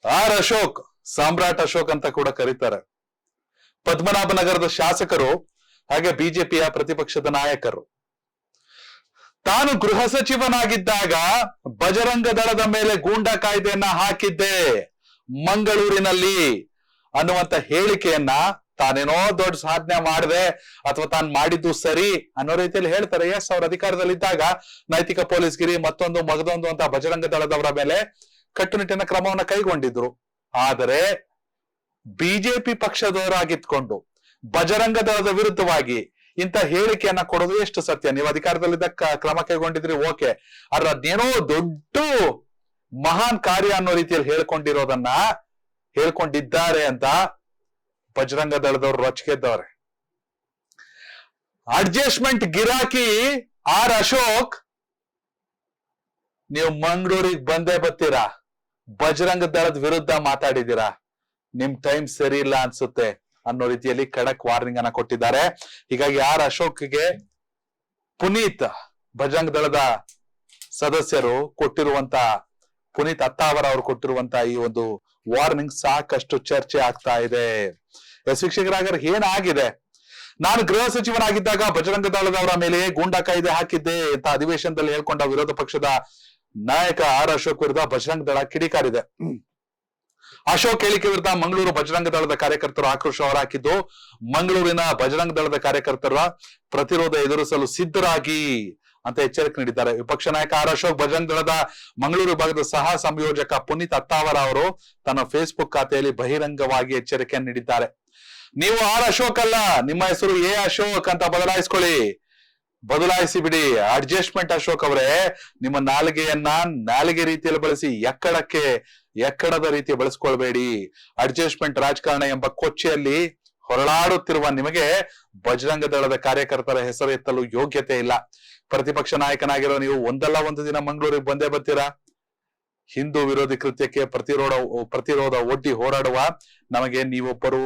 R Ashok, ಸಾಮ್ರಾಟ್ ಅಶೋಕ್ ಅಂತ ಕೂಡ ಕರೀತಾರೆ. ಪದ್ಮನಾಭನಗರದ ಶಾಸಕರು ಹಾಗೆ ಬಿಜೆಪಿಯ ಪ್ರತಿಪಕ್ಷದ ನಾಯಕರು. ತಾನು ಗೃಹ ಸಚಿವನಾಗಿದ್ದಾಗ ಬಜರಂಗ ದಳದ ಮೇಲೆ ಗೂಂಡಾ ಕಾಯ್ದೆಯನ್ನ ಹಾಕಿದ್ದೆ ಮಂಗಳೂರಿನಲ್ಲಿ ಅನ್ನುವಂತ ಹೇಳಿಕೆಯನ್ನ ತಾನೇನೋ ದೊಡ್ಡ ಸಾಧನೆ ಮಾಡಿದೆ ಅಥವಾ ತಾನು ಮಾಡಿದ್ದು ಸರಿ ಅನ್ನೋ ರೀತಿಯಲ್ಲಿ ಹೇಳ್ತಾರೆ. ಎಸ್, ಅವ್ರ ಅಧಿಕಾರದಲ್ಲಿದ್ದಾಗ ನೈತಿಕ ಪೊಲೀಸ್ಗಿರಿ ಮತ್ತೊಂದು ಮಗದೊಂದು ಅಂತ ಬಜರಂಗ ದಳದವರ ಮೇಲೆ ಕಟ್ಟುನಿಟ್ಟಿನ ಕ್ರಮವನ್ನ ಕೈಗೊಂಡಿದ್ರು. ಆದರೆ ಬಿಜೆಪಿ ಪಕ್ಷದವರಾಗಿತ್ಕೊಂಡು ಬಜರಂಗ ದಳದ ವಿರುದ್ಧವಾಗಿ ಇಂಥ ಹೇಳಿಕೆಯನ್ನ ಕೊಡೋದು ಎಷ್ಟು ಸತ್ಯ? ನೀವು ಅಧಿಕಾರದಲ್ಲಿದ್ದ ಕ್ರಮ ಕೈಗೊಂಡಿದ್ರಿ, ಓಕೆ, ಆದ್ರೆ ಅದೇನೋ ದೊಡ್ಡ ಮಹಾನ್ ಕಾರ್ಯ ಅನ್ನೋ ರೀತಿಯಲ್ಲಿ ಹೇಳ್ಕೊಂಡಿದ್ದಾರೆ ಅಂತ ಬಜರಂಗ ದಳದವ್ರು ರೊಚ್ಚಿಗೆದ್ದವ್ರೆ. ಅಡ್ಜಸ್ಟ್ಮೆಂಟ್ ಗಿರಾಕಿ ಆರ್ ಅಶೋಕ್, ನೀವು ಮಂಗಳೂರಿಗೆ ಬಂದೇ ಬರ್ತೀರಾ, ಬಜರಂಗ ದಳದ ವಿರುದ್ಧ ಮಾತಾಡಿದೀರಾ, ನಿಮ್ ಟೈಮ್ ಸರಿ ಇಲ್ಲ ಅನ್ಸುತ್ತೆ ಅನ್ನೋ ರೀತಿಯಲ್ಲಿ ಖಡಕ್ ವಾರ್ನಿಂಗ್ ಅನ್ನ ಕೊಟ್ಟಿದ್ದಾರೆ. ಹೀಗಾಗಿ ಆರ್ ಅಶೋಕ್ಗೆ ಪುನೀತ್, ಬಜರಂಗ ದಳದ ಸದಸ್ಯರು ಕೊಟ್ಟಿರುವಂತ, ಪುನೀತ್ ಅತ್ತಾವರ ಅವರು ಕೊಟ್ಟಿರುವಂತ ಈ ಒಂದು ವಾರ್ನಿಂಗ್ ಸಾಕಷ್ಟು ಚರ್ಚೆ ಆಗ್ತಾ ಇದೆ. ವೀಕ್ಷಕರಾಗ ಏನಾಗಿದೆ? ನಾನು ಗೃಹ ಸಚಿವನಾಗಿದ್ದಾಗ ಬಜರಂಗ ದಳದವರ ಮೇಲೆ ಗೂಂಡಾ ಕಾಯ್ದೆ ಹಾಕಿದ್ದೆ ಅಂತ ಅಧಿವೇಶನದಲ್ಲಿ ಹೇಳ್ಕೊಂಡ ವಿರೋಧ ಪಕ್ಷದ ನಾಯಕ ಆರ್ ಅಶೋಕ್ ವಿರುದ್ಧ ಬಜರಂಗ ದಳ ಕಿಡಿಕಾರಿದೆ. ಅಶೋಕ್ ಹೇಳಿಕೆ ವಿರುದ್ಧ ಮಂಗಳೂರು ಬಜರಂಗ ದಳದ ಕಾರ್ಯಕರ್ತರು ಆಕ್ರೋಶ ಹೊರಹಾಕಿದ್ದು, ಮಂಗಳೂರಿನ ಬಜರಂಗ ದಳದ ಕಾರ್ಯಕರ್ತರ ಪ್ರತಿರೋಧ ಎದುರಿಸಲು ಸಿದ್ಧರಾಗಿ ಅಂತ ಎಚ್ಚರಿಕೆ ನೀಡಿದ್ದಾರೆ. ವಿಪಕ್ಷ ನಾಯಕ ಆರ್ ಅಶೋಕ್ ಬಜರಂಗ ದಳದ ಮಂಗಳೂರು ವಿಭಾಗದ ಸಹ ಸಂಯೋಜಕ ಪುನೀತ್ ಅತ್ತಾವರ ಅವರು ತನ್ನ ಫೇಸ್ಬುಕ್ ಖಾತೆಯಲ್ಲಿ ಬಹಿರಂಗವಾಗಿ ಎಚ್ಚರಿಕೆಯನ್ನು ನೀಡಿದ್ದಾರೆ. ನೀವು ಆರ್ ಅಶೋಕ್ ಅಲ್ಲ, ನಿಮ್ಮ ಹೆಸರು ಎ ಅಶೋಕ್ ಅಂತ ಬದಲಾಯಿಸಿ ಬಿಡಿ. ಅಡ್ಜಸ್ಟ್ಮೆಂಟ್ ಅಶೋಕ್ ಅವರೇ, ನಿಮ್ಮ ನಾಲಿಗೆ ರೀತಿಯಲ್ಲಿ ಬಳಸಿ ಎಕ್ಕಡದ ರೀತಿ ಬಳಸ್ಕೊಳ್ಬೇಡಿ. ಅಡ್ಜಸ್ಟ್ಮೆಂಟ್ ರಾಜಕಾರಣ ಎಂಬ ಕೊಚ್ಚೆಯಲ್ಲಿ ಹೊರಳಾಡುತ್ತಿರುವ ನಿಮಗೆ ಬಜರಂಗ ದಳದ ಕಾರ್ಯಕರ್ತರ ಹೆಸರು ಎತ್ತಲು ಯೋಗ್ಯತೆ ಇಲ್ಲ. ಪ್ರತಿಪಕ್ಷ ನಾಯಕನಾಗಿರೋ ನೀವು ಒಂದಲ್ಲ ಒಂದು ದಿನ ಮಂಗಳೂರಿಗೆ ಬಂದೇ ಬರ್ತೀರಾ. ಹಿಂದೂ ವಿರೋಧಿ ಕೃತ್ಯಕ್ಕೆ ಪ್ರತಿರೋಧ ಒಡ್ಡಿ ಹೋರಾಡುವ ನಮಗೆ ನೀವೊಬ್ಬರು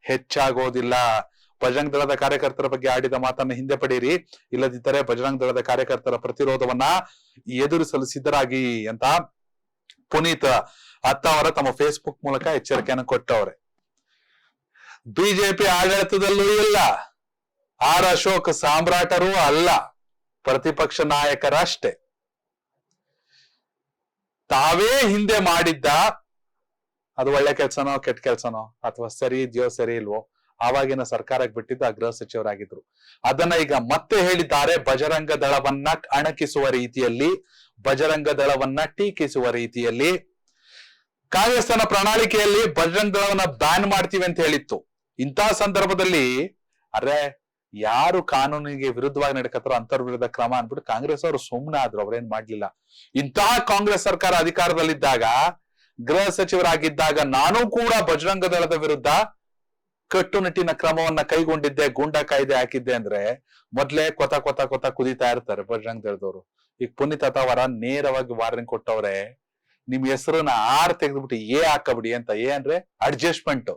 ಹೆಚ್ಚಾಗೋದಿಲ್ಲ. ಬಜರಂಗ ದಳದ ಕಾರ್ಯಕರ್ತರ ಬಗ್ಗೆ ಆಡಿದ ಮಾತನ್ನ ಹಿಂದೆ ಪಡೆಯಿರಿ, ಇಲ್ಲದಿದ್ದರೆ ಬಜರಂಗ ದಳದ ಕಾರ್ಯಕರ್ತರ ಪ್ರತಿರೋಧವನ್ನ ಎದುರಿಸಲು ಸಿದ್ಧರಾಗಿ ಅಂತ ಪುನೀತ್ ಅತ್ತಾವರ ತಮ್ಮ ಫೇಸ್ಬುಕ್ ಮೂಲಕ ಎಚ್ಚರಿಕೆಯನ್ನು ಕೊಟ್ಟವ್ರೆ. ಬಿಜೆಪಿ ಆಡಳಿತದಲ್ಲೂ ಇಲ್ಲ, ಆರ್ ಅಶೋಕ್ ಸಾಮ್ರಾಟರೂ ಅಲ್ಲ, ಪ್ರತಿಪಕ್ಷ ನಾಯಕರಷ್ಟೇ. ತಾವೇ ಹಿಂದೆ ಮಾಡಿದ್ದ ಅದು ಒಳ್ಳೆ ಕೆಲ್ಸನೋ ಕೆಟ್ಟ ಕೆಲ್ಸನೋ ಅಥವಾ ಸರಿ ಇದೆಯೋ ಸರಿ ಇಲ್ವೋ ಆವಾಗಿನ ಸರ್ಕಾರಕ್ಕೆ ಬಿಟ್ಟಿದ್ದು ಗೃಹ ಸಚಿವರಾಗಿದ್ರು. ಅದನ್ನ ಈಗ ಮತ್ತೆ ಹೇಳಿದ್ದಾರೆ. ಬಜರಂಗ ದಳವನ್ನ ಅಣಕಿಸುವ ರೀತಿಯಲ್ಲಿ, ಬಜರಂಗ ದಳವನ್ನ ಟೀಕಿಸುವ ರೀತಿಯಲ್ಲಿ. ಕಾಂಗ್ರೆಸ್ ತನ್ನ ಪ್ರಣಾಳಿಕೆಯಲ್ಲಿ ಬಜರಂಗ ದಳವನ್ನ ಬ್ಯಾನ್ ಮಾಡ್ತೀವಿ ಅಂತ ಹೇಳಿತ್ತು. ಇಂತಹ ಸಂದರ್ಭದಲ್ಲಿ ಯಾರು ಕಾನೂನಿಗೆ ವಿರುದ್ಧವಾಗಿ ನಡಕತ್ತಾರೋ ಅಂತವ್ರ ವಿರುದ್ಧ ಕ್ರಮ ಅನ್ಬಿಟ್ಟು ಕಾಂಗ್ರೆಸ್ ಅವರು ಸುಮ್ಮನೆ ಆದ್ರು, ಅವ್ರೇನ್ ಮಾಡ್ಲಿಲ್ಲ. ಇಂತಹ ಕಾಂಗ್ರೆಸ್ ಸರ್ಕಾರ ಅಧಿಕಾರದಲ್ಲಿದ್ದಾಗ, ಗೃಹ ಸಚಿವರಾಗಿದ್ದಾಗ ನಾನು ಕೂಡ ಬಜರಂಗ ದಳದ ವಿರುದ್ಧ ಕಟ್ಟುನಿಟ್ಟಿನ ಕ್ರಮವನ್ನ ಕೈಗೊಂಡಿದ್ದೆ, ಗೂಂಡಾ ಕಾಯ್ದೆ ಹಾಕಿದ್ದೆ ಅಂದ್ರೆ ಮೊದ್ಲೇ ಕೊತ ಕುದಿತಾ ಇರ್ತಾರೆ ಬಜರಂಗ ದಳದವರು. ಈಗ ಪುನೀತ್ ಅತ್ತಾವರ ನೇರವಾಗಿ ವಾರ್ನಿಂಗ್ ಕೊಟ್ಟವ್ರೆ, ನಿಮ್ ಹೆಸರನ್ನ ಆರ್ ತೆಗೆದ್ಬಿಟ್ಟು ಎ ಹಾಕಬಿಡಿ ಅಂತ. ಎ ಅಂದ್ರೆ ಅಡ್ಜಸ್ಟ್ಮೆಂಟ್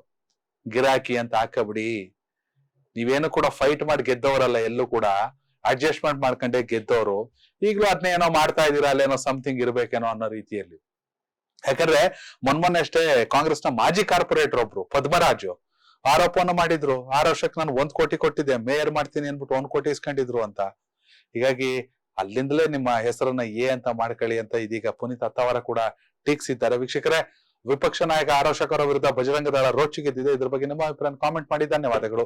ಗಿರಾಕಿ ಅಂತ ಹಾಕಬಿಡಿ. ನೀವೇನು ಕೂಡ ಫೈಟ್ ಮಾಡಿ ಗೆದ್ದವರಲ್ಲ, ಎಲ್ಲೂ ಕೂಡ ಅಡ್ಜಸ್ಟ್ಮೆಂಟ್ ಮಾಡ್ಕೊಂಡೆ ಗೆದ್ದವರು. ಈಗಲೂ ಅದನ್ನ ಏನೋ ಮಾಡ್ತಾ ಇದೀರಾ, ಅಲ್ಲೇನೋ ಸಮಥಿಂಗ್ ಇರ್ಬೇಕೇನೋ ಅನ್ನೋ ರೀತಿಯಲ್ಲಿ. ಯಾಕಂದ್ರೆ ಮೊನ್ನೆ ಅಷ್ಟೇ ಕಾಂಗ್ರೆಸ್ನ ಮಾಜಿ ಕಾರ್ಪೊರೇಟರ್ ಒಬ್ರು ಪದ್ಮರಾಜು ಆರೋಪವನ್ನು ಮಾಡಿದ್ರು, 6 ವರ್ಷಕ್ಕೆ ನಾನು 1 ಕೋಟಿ ಕೊಟ್ಟಿದ್ದೆ, ಮೇಯರ್ ಮಾಡ್ತೀನಿ ಅನ್ಬಿಟ್ಟು 1 ಕೋಟಿ ಇಸ್ಕೊಂಡಿದ್ರು ಅಂತ. ಹೀಗಾಗಿ ಅಲ್ಲಿಂದಲೇ ನಿಮ್ಮ ಹೆಸರನ್ನ ಎ ಅಂತ ಮಾಡ್ಕೊಳ್ಳಿ ಅಂತ ಇದೀಗ ಪುನೀತ್ ಅತ್ತಾವರ ಕೂಡ ಟೀಕಿಸಿದ್ದಾರೆ. ವೀಕ್ಷಕರೇ, ವಿಪಕ್ಷ ನಾಯಕ ಆರ್ ಅಶೋಕ್ ಅವರ ವಿರುದ್ಧ ಬಜರಂಗ ದಳ ರೋಚಿಗೆದ್ದಿದೆ. ಇದ್ರ ಬಗ್ಗೆ ನಿಮ್ಮ ಅಭಿಪ್ರಾಯ ಕಾಮೆಂಟ್ ಮಾಡಿ. ಧನ್ಯವಾದಗಳು.